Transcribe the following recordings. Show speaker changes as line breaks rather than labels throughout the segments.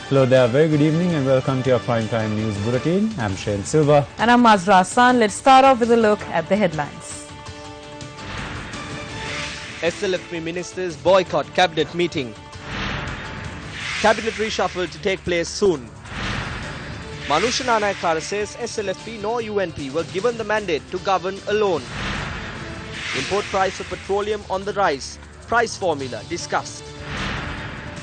Hello there, very good evening and welcome to your Primetime News Bulletin. I'm Shane Silva.
And I'm Mazra Hassan. Let's start off with a look at the headlines.
SLFP ministers boycott cabinet meeting. Cabinet reshuffle to take place soon. Manusha Nanayakara says SLFP nor UNP were given the mandate to govern alone. Import price of petroleum on the rise. Price formula discussed.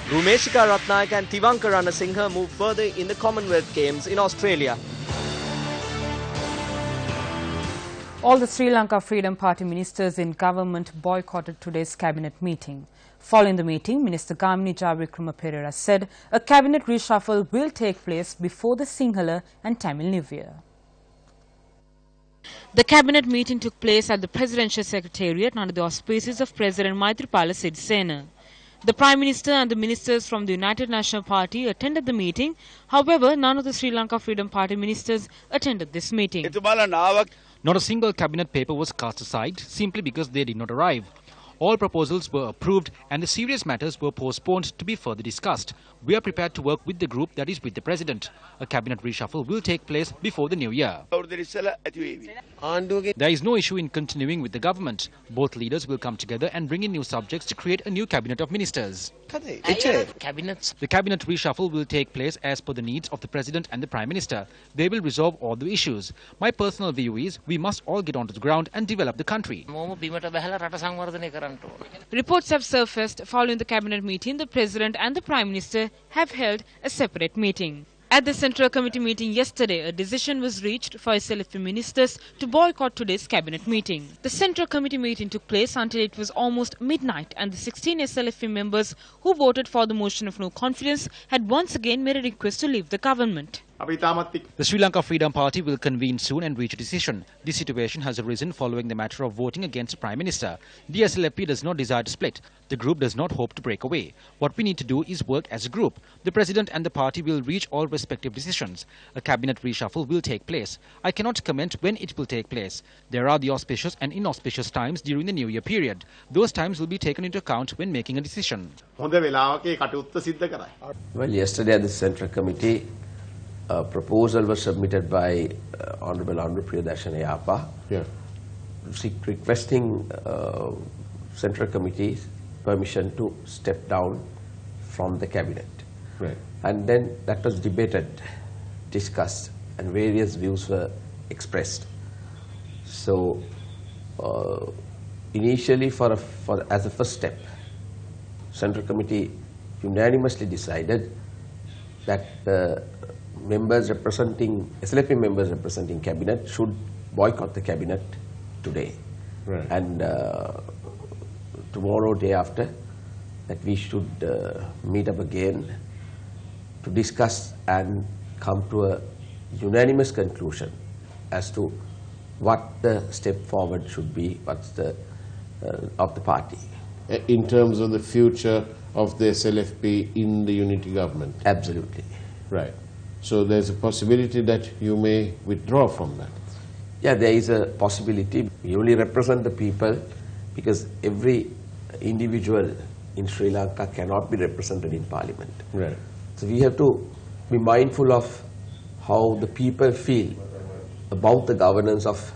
Rumeshika Ratnayaka and Tivanka Ranasinghe move further in the Commonwealth Games in Australia.
All the Sri Lanka Freedom Party ministers in government boycotted today's cabinet meeting. Following the meeting, Minister Gamini Jayawikrama Perera said a cabinet reshuffle will take place before the Sinhala and Tamil New Year. The cabinet meeting took place at the Presidential Secretariat under the auspices of President Maithripala Sirisena. The Prime Minister and the ministers from the United National Party attended the meeting. However, none of the Sri Lanka Freedom Party ministers attended this meeting.
Not a single cabinet paper was cast aside simply because they did not arrive. All proposals were approved and the serious matters were postponed to be further discussed. We are prepared to work with the group that is with the President. A cabinet reshuffle will take place before the new year. There is no issue in continuing with the government. Both leaders will come together and bring in new subjects to create a new cabinet of ministers. The cabinet reshuffle will take place as per the needs of the President and the Prime Minister. They will resolve all the issues. My personal view is we must all get onto the ground and develop the country.
Reports have surfaced following the cabinet meeting. The President and the Prime Minister have held a separate meeting. At the Central Committee meeting yesterday, a decision was reached for SLFP ministers to boycott today's cabinet meeting. The Central Committee meeting took place until it was almost midnight and the 16 SLFP members who voted for the motion of no confidence had once again made a request to leave the government.
The Sri Lanka Freedom Party will convene soon and reach a decision. This situation has arisen following the matter of voting against the Prime Minister. The SLFP does not desire to split. The group does not hope to break away. What we need to do is work as a group. The President and the party will reach all respective decisions. A cabinet reshuffle will take place. I cannot comment when it will take place. There are the auspicious and inauspicious times during the New Year period. Those times will be taken into account when making a decision.
Well, yesterday at the Central Committee, a proposal was submitted by Honorable Priyadarshan Ayappa, requesting Central Committee's permission to step down from the cabinet.
Right.
And then that was debated, discussed, and various views were expressed. So initially, as a first step, Central Committee unanimously decided that SLFP members representing cabinet should boycott the cabinet today.
Right.
And tomorrow, day after, that we should meet up again to discuss and come to a unanimous conclusion as to what the step forward should be, what's the of the party.
In terms of the future of the SLFP in the unity government?
Absolutely.
Right. So there's a possibility that you may withdraw from that?
Yeah, there is a possibility. We only represent the people because every individual in Sri Lanka cannot be represented in Parliament.
Right.
So we have to be mindful of how the people feel about the governance of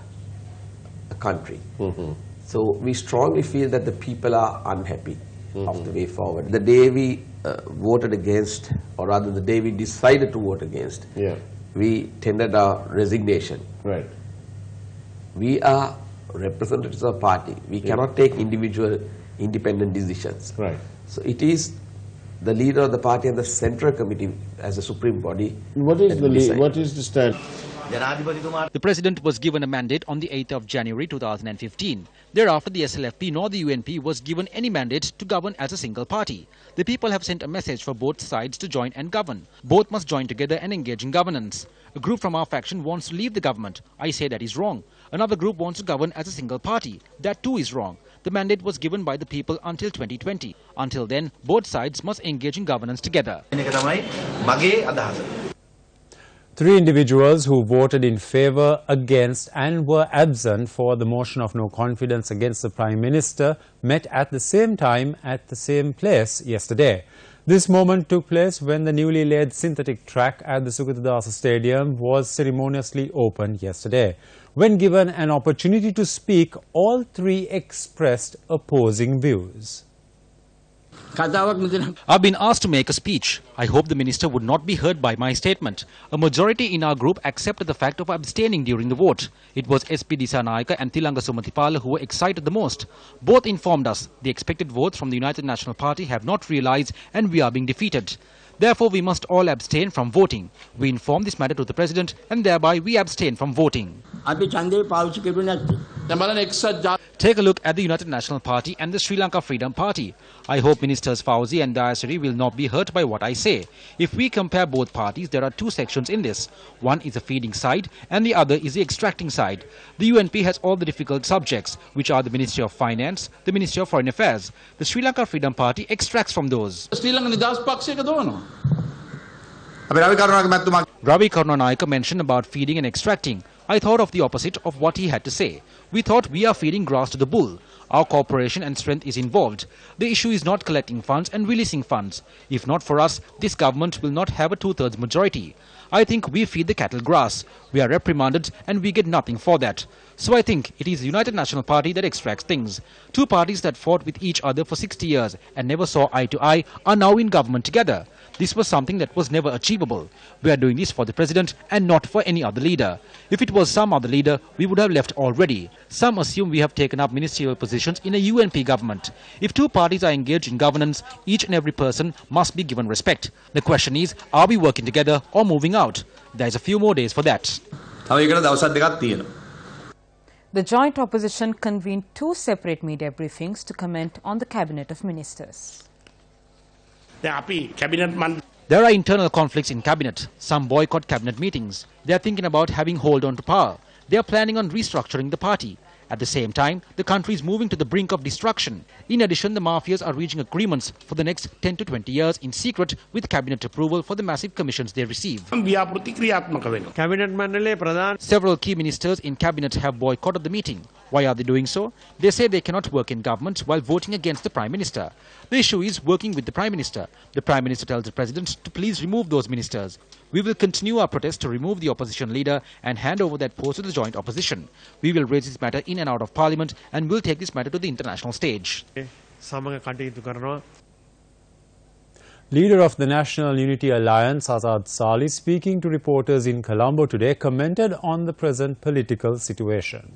a country.
Mm-hmm.
So we strongly feel that the people are unhappy of the way forward. The day we voted against, or rather the day we decided to vote against, we tendered our resignation.
Right.
We are representatives of the party. We cannot take individual independent decisions.
Right.
So it is the leader of the party and the Central Committee as a supreme body.
What is the stand?
The President was given a mandate on the 8th of January 2015. Thereafter, the SLFP nor the UNP was given any mandate to govern as a single party. The people have sent a message for both sides to join and govern. Both must join together and engage in governance. A group from our faction wants to leave the government. I say that is wrong. Another group wants to govern as a single party. That too is wrong. The mandate was given by the people until 2020. Until then, both sides must engage in governance together.
3 individuals who voted in favour, against and were absent for the motion of no confidence against the Prime Minister met at the same time at the same place yesterday. This moment took place when the newly laid synthetic track at the Sukatadasa Stadium was ceremoniously opened yesterday. When given an opportunity to speak, all three expressed opposing views.
I've been asked to make a speech. I hope the minister would not be hurt by my statement. A majority in our group accepted the fact of abstaining during the vote. It was SP Disanaika and Tilanga Sumatipala who were excited the most. Both informed us the expected votes from the United National Party have not realized and we are being defeated. Therefore, we must all abstain from voting. We informed this matter to the President and thereby we abstain from voting. Take a look at the United National Party and the Sri Lanka Freedom Party. I hope Ministers Fauzi and Dayasri will not be hurt by what I say. If we compare both parties, there are two sections in this. One is the feeding side and the other is the extracting side. The UNP has all the difficult subjects, which are the Ministry of Finance, the Ministry of Foreign Affairs. The Sri Lanka Freedom Party extracts from those. Ravi Karunanayake mentioned about feeding and extracting. I thought of the opposite of what he had to say. We thought we are feeding grass to the bull. Our cooperation and strength is involved. The issue is not collecting funds and releasing funds. If not for us, this government will not have a two-thirds majority. I think we feed the cattle grass. We are reprimanded and we get nothing for that. So I think it is the United National Party that extracts things. Two parties that fought with each other for 60 years and never saw eye to eye are now in government together. This was something that was never achievable. We are doing this for the President and not for any other leader. If it was some other leader, we would have left already. Some assume we have taken up ministerial positions in a UNP government. If two parties are engaged in governance, each and every person must be given respect. The question is, are we working together or moving out? There is a few more days for that.
The joint opposition convened two separate media briefings to comment on the Cabinet of Ministers.
There are internal conflicts in cabinet. Some boycott cabinet meetings. They are thinking about having hold on to power. They are planning on restructuring the party. At the same time, the country is moving to the brink of destruction. In addition, the mafias are reaching agreements for the next 10 to 20 years in secret with cabinet approval for the massive commissions they receive. Several key ministers in cabinet have boycotted the meeting. Why are they doing so? They say they cannot work in government while voting against the Prime Minister. The issue is working with the Prime Minister. The Prime Minister tells the President to please remove those ministers. We will continue our protest to remove the opposition leader and hand over that post to the joint opposition. We will raise this matter in and out of Parliament and will take this matter to the international stage.
Leader of the National Unity Alliance, Azad Sali, speaking to reporters in Colombo today, commented on the present political situation.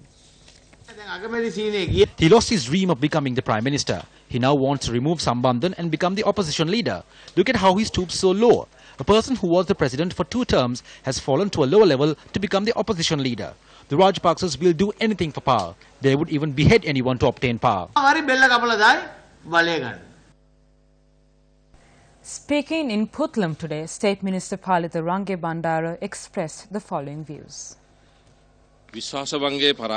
He lost his dream of becoming the Prime Minister. He now wants to remove Sambandhan and become the opposition leader. Look at how he stoops so low. A person who was the president for 2 terms has fallen to a lower level to become the opposition leader. The Rajapaksas will do anything for power. They would even behead anyone to obtain power.
Speaking in Putlam today, State Minister Palitha Range Bandara expressed the following views.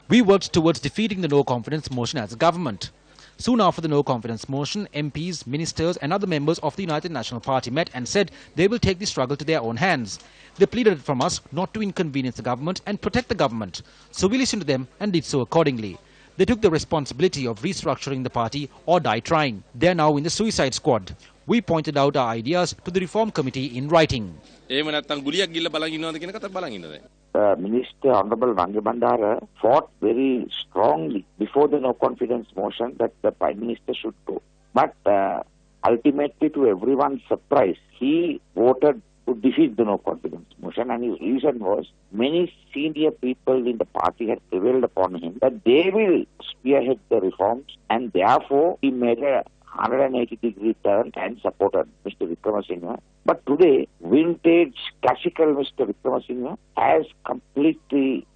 We worked towards defeating the no-confidence motion as a government. Soon after the no-confidence motion, MPs, ministers and other members of the United National Party met and said they will take the struggle to their own hands. They pleaded from us not to inconvenience the government and protect the government. So we listened to them and did so accordingly. They took the responsibility of restructuring the party or die trying. They are now in the suicide squad. We pointed out our ideas to the Reform Committee in writing.
Minister Honorable Range Bandara fought very strongly before the no-confidence motion that the Prime Minister should go. But ultimately, to everyone's surprise, he voted to defeat the no-confidence motion, and his reason was many senior people in the party had prevailed upon him that they will spearhead the reforms, and therefore he made a 180-degree turn and supported Mr. Wickramasinghe. But today, vintage, classical Mr. Wickramasinghe has completely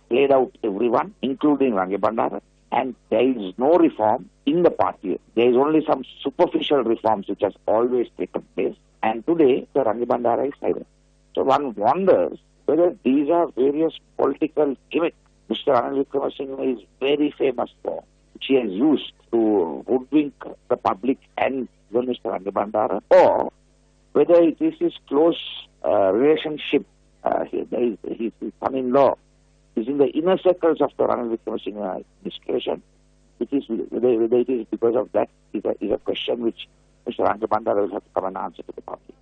played out everyone, including Range Bandara, and there is no reform in the party. There is only some superficial reforms which has always taken place, and today the Range Bandara is silent. So one wonders whether these are various political gimmicks Mr. Ranil Wickramasinghe is very famous for, which he has used to hoodwink the public and even Mr. Range Bandara, or whether it is his close relationship, his son-in-law, is in the inner circles of the Ranil Wickramasinghe administration. Whether it is because of that is a question which Mr. Rangabandara will have to come and answer to the public.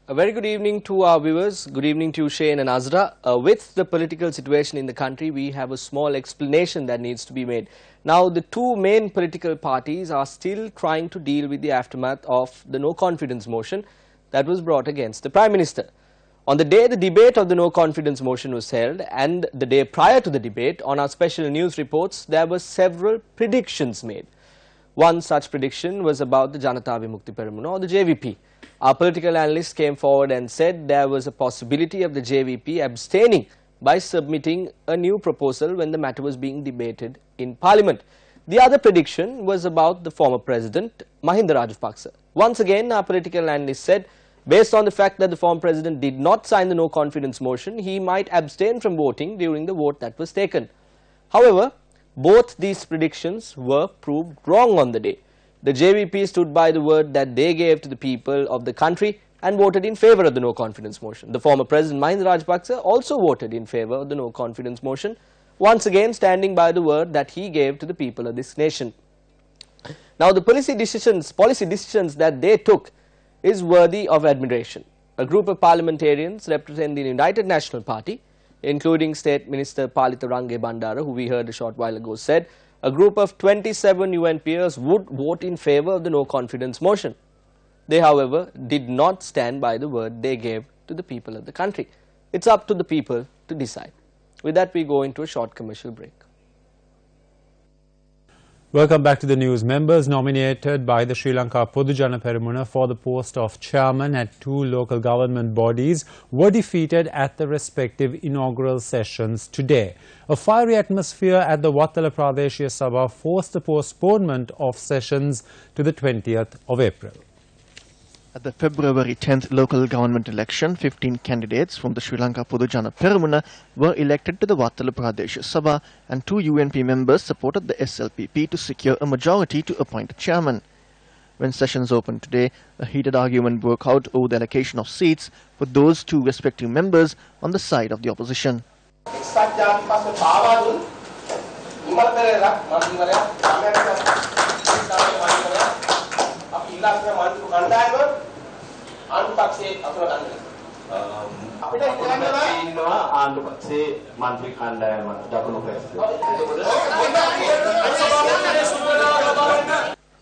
A very good evening to our viewers. Good evening to Shane and Azra. With the political situation in the country, we have a small explanation that needs to be made. Now, the two main political parties are still trying to deal with the aftermath of the no confidence motion that was brought against the Prime Minister. On the day the debate of the no confidence motion was held and the day prior to the debate, on our special news reports, there were several predictions made. One such prediction was about the Janata Vimukti Peramuna, or the JVP. Our political analyst came forward and said there was a possibility of the JVP abstaining by submitting a new proposal when the matter was being debated in Parliament. The other prediction was about the former President, Mahinda Rajapaksa. Once again, our political analyst said, based on the fact that the former President did not sign the no confidence motion, he might abstain from voting during the vote that was taken. However, both these predictions were proved wrong on the day. The JVP stood by the word that they gave to the people of the country and voted in favour of the no confidence motion. The former President Mahinda Rajapaksa also voted in favour of the no confidence motion, once again standing by the word that he gave to the people of this nation. Now, the policy decisions that they took is worthy of admiration. A group of parliamentarians representing the United National Party, including State Minister Palitha Range Bandara, who we heard a short while ago, said a group of 27 UNPers would vote in favour of the no confidence motion. They, however, did not stand by the word they gave to the people of the country. It's up to the people to decide. With that, we go into a short commercial break.
Welcome back to the news. Members nominated by the Sri Lanka Podujana Peramuna for the post of chairman at two local government bodies were defeated at the respective inaugural sessions today. A fiery atmosphere at the Wattala Pradeshiya Sabha forced the postponement of sessions to the 20th of April.
At the February 10th local government election, 15 candidates from the Sri Lanka Podujana Peramuna were elected to the Wattala Pradesh Sabha, and two UNP members supported the SLPP to secure a majority to appoint a chairman. When sessions opened today, a heated argument broke out over the allocation of seats for those two respective members on the side of the opposition.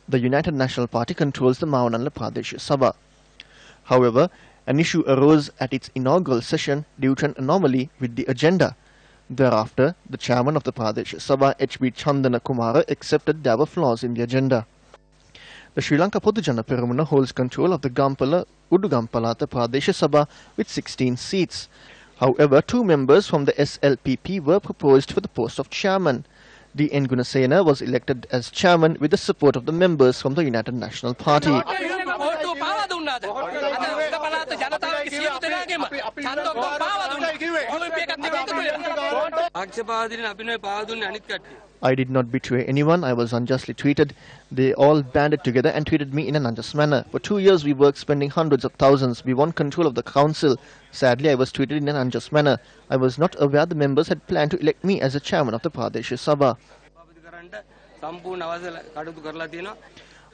The United National Party controls the Maunala Pradesh Sabha. However, an issue arose at its inaugural session due to an anomaly with the agenda. Thereafter, the chairman of the Pradesh Sabha, H.B. Chandana Kumara, accepted there were flaws in the agenda. The Sri Lanka Podujana Peramuna holds control of the Gampala Udugampalata Pradesh Sabha with 16 seats. However, two members from the SLPP were proposed for the post of chairman. D. N. Gunasena was elected as chairman with the support of the members from the United National Party. I did not betray anyone. I was unjustly treated. They all banded together and treated me in an unjust manner. For 2 years we worked, spending hundreds of thousands. We won control of the council. Sadly, I was treated in an unjust manner. I was not aware the members had planned to elect me as the chairman of the Pradesh Sabha.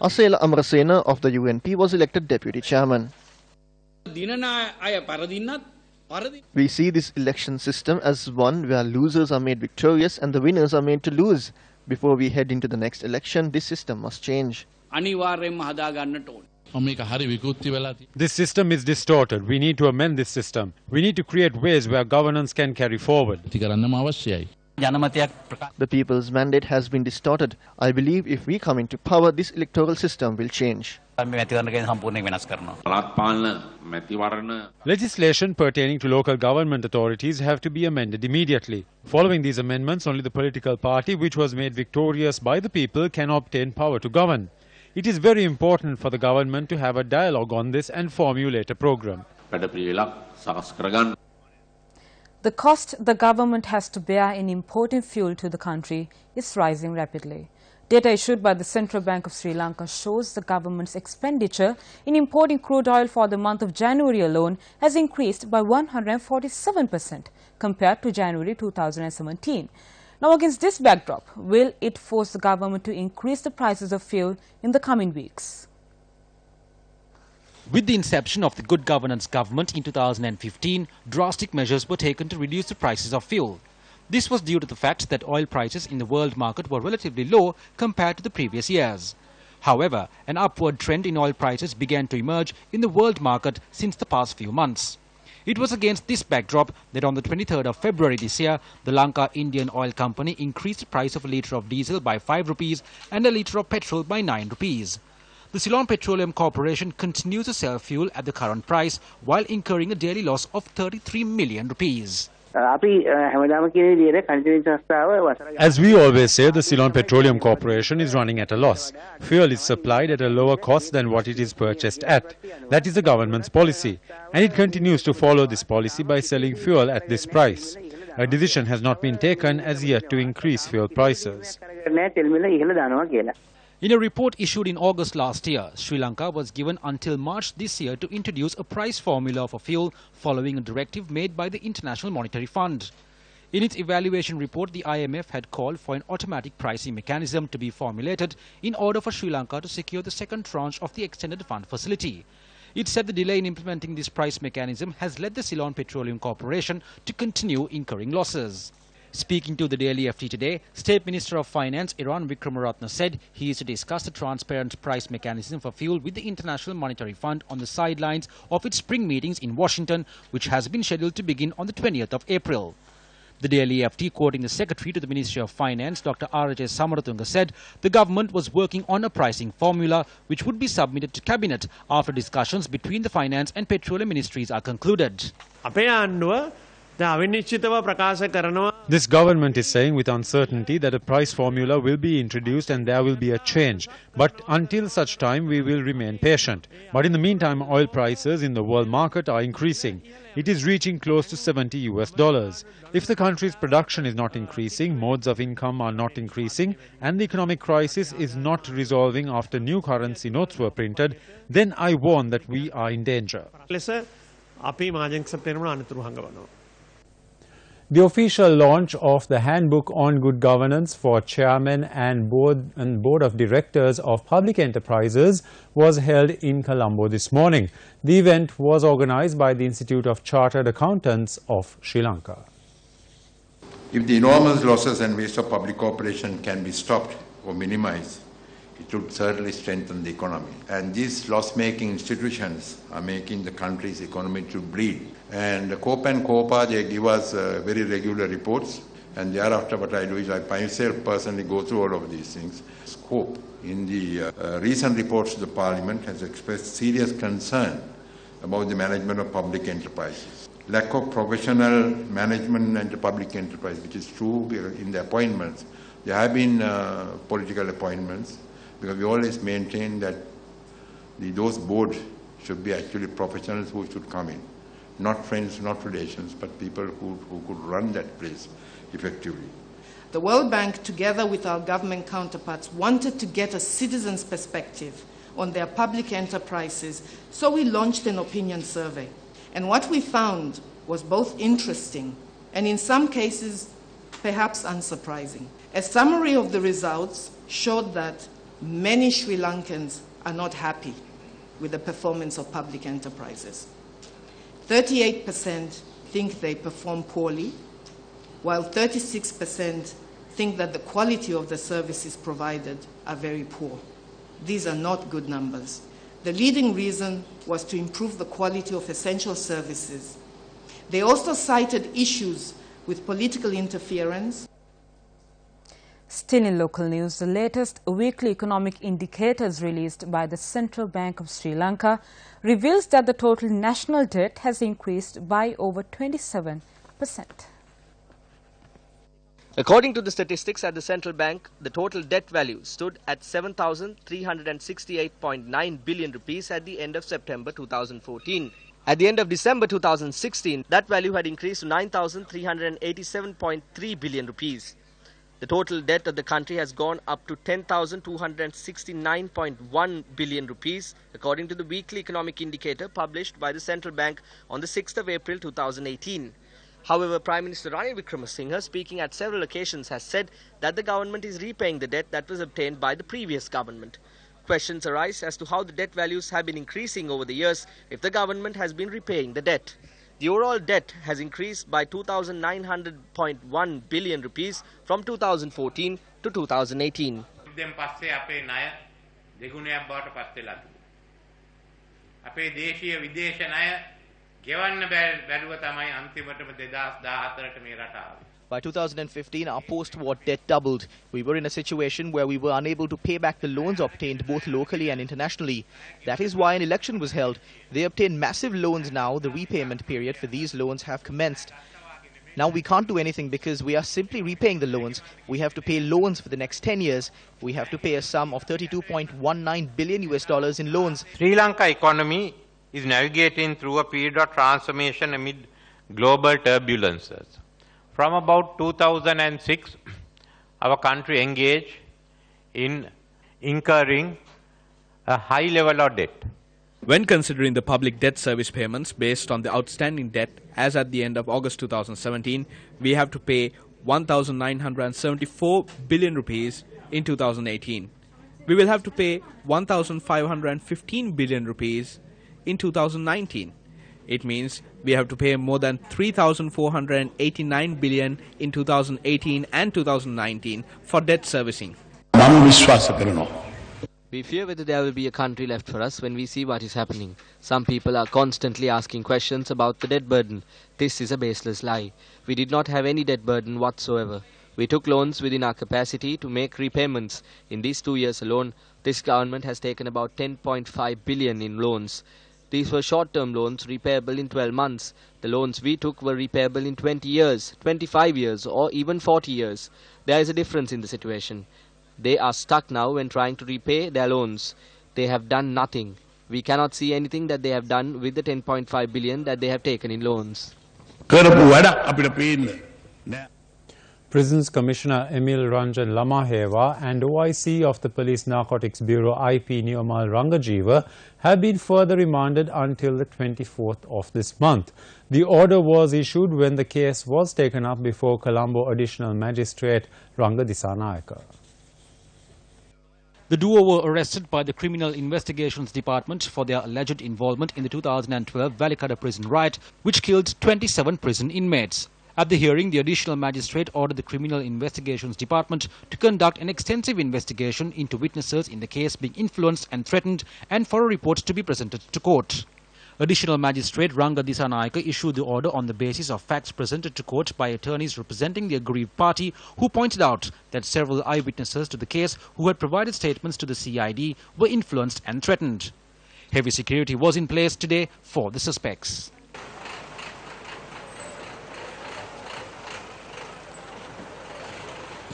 Asela Amarasena of the UNP was elected deputy chairman. We see this election system as one where losers are made victorious and the winners are made to lose. Before we head into the next election, this system must change.
This system is distorted. We need to amend this system. We need to create ways where governance can carry forward.
The people's mandate has been distorted. I believe if we come into power, this electoral system will change.
Legislation pertaining to local government authorities have to be amended immediately. Following these amendments, only the political party which was made victorious by the people can obtain power to govern. It is very important for the government to have a dialogue on this and formulate a program.
The cost the government has to bear in importing fuel to the country is rising rapidly. Data issued by the Central Bank of Sri Lanka shows the government's expenditure in importing crude oil for the month of January alone has increased by 147% compared to January 2017. Now, against this backdrop, will it force the government to increase the prices of fuel in the coming weeks?
With the inception of the Good Governance government in 2015, drastic measures were taken to reduce the prices of fuel. This was due to the fact that oil prices in the world market were relatively low compared to the previous years. However, an upward trend in oil prices began to emerge in the world market since the past few months. It was against this backdrop that on the 23rd of February this year, the Lanka Indian Oil Company increased the price of a litre of diesel by 5 rupees and a litre of petrol by 9 rupees. The Ceylon Petroleum Corporation continues to sell fuel at the current price while incurring a daily loss of 33 million rupees.
As we always say, the Ceylon Petroleum Corporation is running at a loss. Fuel is supplied at a lower cost than what it is purchased at. That is the government's policy, and it continues to follow this policy by selling fuel at this price. A decision has not been taken as yet to increase fuel prices.
In a report issued in August last year, Sri Lanka was given until March this year to introduce a price formula for fuel following a directive made by the International Monetary Fund. In its evaluation report, the IMF had called for an automatic pricing mechanism to be formulated in order for Sri Lanka to secure the second tranche of the extended fund facility. It said the delay in implementing this price mechanism has led the Ceylon Petroleum Corporation to continue incurring losses. Speaking to the Daily FT today, State Minister of Finance Iran Wickramaratne said he is to discuss the transparent price mechanism for fuel with the International Monetary Fund on the sidelines of its spring meetings in Washington, which has been scheduled to begin on the 20th of April. The Daily FT, quoting the Secretary to the Ministry of Finance, Dr. R.J. Samaratunga, said the government was working on a pricing formula which would be submitted to Cabinet after discussions between the Finance and Petroleum Ministries are concluded.
This government is saying with uncertainty that a price formula will be introduced and there will be a change. But until such time, we will remain patient. But in the meantime, oil prices in the world market are increasing. It is reaching close to $70. If the country's production is not increasing, modes of income are not increasing, and the economic crisis is not resolving after new currency notes were printed, then I warn that we are in danger. The official launch of the Handbook on Good Governance for Chairmen and Board of Directors of Public Enterprises was held in Colombo this morning. The event was organized by the Institute of Chartered Accountants of Sri Lanka.
If the enormous losses and waste of public corporation can be stopped or minimized, it would certainly strengthen the economy. And these loss-making institutions are making the country's economy to bleed. And the COPA and COPA, they give us very regular reports. And thereafter what I do is I myself personally go through all of these things. Scope in the recent reports to the Parliament has expressed serious concern about the management of public enterprises. Lack of professional management and the public enterprise, which is true in the appointments. There have been political appointments, because we always maintain that those boards should be actually professionals who should come in. Not friends, not relations, but people who could run that place effectively.
The World Bank, together with our government counterparts, wanted to get a citizen's perspective on their public enterprises, so we launched an opinion survey. And what we found was both interesting and in some cases perhaps unsurprising. A summary of the results showed that many Sri Lankans are not happy with the performance of public enterprises. 38% think they perform poorly, while 36% think that the quality of the services provided are very poor. These are not good numbers. The leading reason was to improve the quality of essential services. They also cited issues with political interference.
Still in local news, the latest weekly economic indicators released by the Central Bank of Sri Lanka reveals that the total national debt has increased by over 27%.
According to the statistics at the central bank, the total debt value stood at 7,368.9 billion rupees at the end of September 2014. At the end of December 2016, that value had increased to 9,387.3 billion rupees. The total debt of the country has gone up to 10,269.1 billion rupees, according to the weekly economic indicator published by the central bank on the 6th of April 2018. However, Prime Minister Ranil Wickremesinghe, speaking at several occasions, has said that the government is repaying the debt that was obtained by the previous government. Questions arise as to how the debt values have been increasing over the years if the government has been repaying the debt. The overall debt has increased by 2,900.1 billion rupees from 2014 to 2018.
By 2015, our post-war debt doubled. We were in a situation where we were unable to pay back the loans obtained both locally and internationally. That is why an election was held. They obtained massive loans now. The repayment period for these loans have commenced. Now we can't do anything because we are simply repaying the loans. We have to pay loans for the next 10 years. We have to pay a sum of $32.19 billion in loans.
Sri Lanka economy is navigating through a period of transformation amid global turbulences. From about 2006, our country engaged in incurring a high level of debt.
When considering the public debt service payments based on the outstanding debt as at the end of August 2017, we have to pay 1,974 billion rupees in 2018. We will have to pay 1,515 billion rupees in 2019. It means we have to pay more than 3,489 billion in 2018 and 2019 for debt servicing.
We fear whether there will be a country left for us when we see what is happening. Some people are constantly asking questions about the debt burden. This is a baseless lie. We did not have any debt burden whatsoever. We took loans within our capacity to make repayments. In these 2 years alone, this government has taken about 10.5 billion in loans. These were short-term loans repayable in 12 months. The loans we took were repayable in 20 years, 25 years or even 40 years. There is a difference in the situation. They are stuck now when trying to repay their loans. They have done nothing. We cannot see anything that they have done with the 10.5 billion that they have taken in loans.
Prisons Commissioner Emil Ranjan Lamaheva and OIC of the Police Narcotics Bureau IP Niomal Rangajiva have been further remanded until the 24th of this month. The order was issued when the case was taken up before Colombo Additional Magistrate Ranga Disanayaka.
The duo were arrested by the Criminal Investigations Department for their alleged involvement in the 2012 Valikada prison riot, which killed 27 prison inmates. At the hearing, the additional magistrate ordered the Criminal Investigations Department to conduct an extensive investigation into witnesses in the case being influenced and threatened and for a report to be presented to court. Additional Magistrate Ranga Disanayaka issued the order on the basis of facts presented to court by attorneys representing the aggrieved party, who pointed out that several eyewitnesses to the case who had provided statements to the CID were influenced and threatened. Heavy security was in place today for the suspects.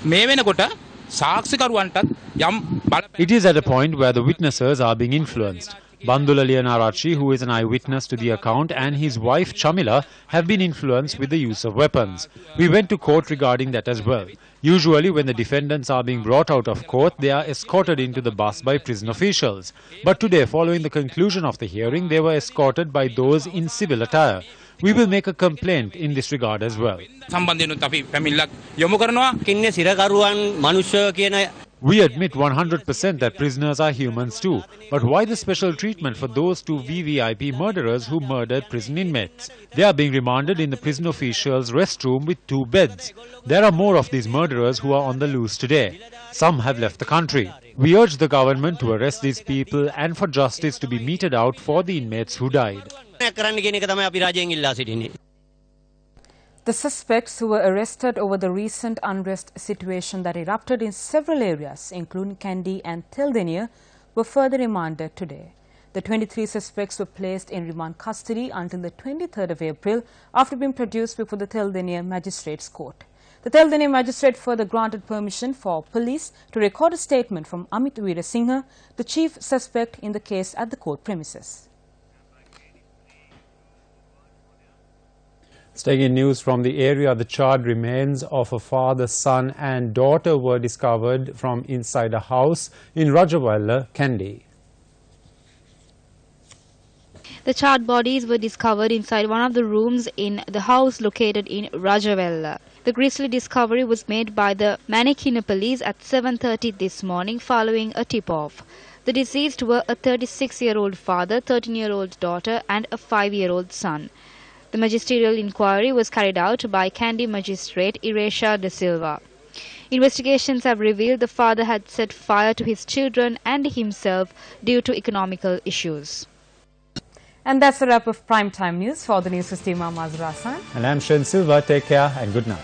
It is at a point where the witnesses are being influenced. Bandula Lianarachi, who is an eyewitness to the account, and his wife Chamila have been influenced with the use of weapons. We went to court regarding that as well. Usually when the defendants are being brought out of court, they are escorted into the bus by prison officials. But today, following the conclusion of the hearing, they were escorted by those in civil attire. We will make a complaint in this regard as well. We admit 100% that prisoners are humans too. But why the special treatment for those two VVIP murderers who murdered prison inmates? They are being remanded in the prison officials' restroom with 2 beds. There are more of these murderers who are on the loose today. Some have left the country. We urge the government to arrest these people and for justice to be meted out for the inmates who died.
The suspects who were arrested over the recent unrest situation that erupted in several areas, including Kandy and Teldenia, were further remanded today. The 23 suspects were placed in remand custody until the 23rd of April after being produced before the Teldenia Magistrates Court. The Teldenia Magistrate further granted permission for police to record a statement from Amit Veerasinghe, the chief suspect in the case, at the court premises.
Staying in news from the area, the charred remains of a father, son and daughter were discovered from inside a house in Rajawala, Kandy.
The charred bodies were discovered inside one of the rooms in the house located in Rajawala. The grisly discovery was made by the Manekina police at 7:30 this morning following a tip-off. The deceased were a 36-year-old father, 13-year-old daughter and a 5-year-old son. The magisterial inquiry was carried out by Kandy Magistrate Iresha De Silva. Investigations have revealed the father had set fire to his children and himself due to economical issues.
And that's a wrap of Primetime News. For the News 1st team, I'm Azra Hassan.
And I'm Shen Silva. Take care and good night.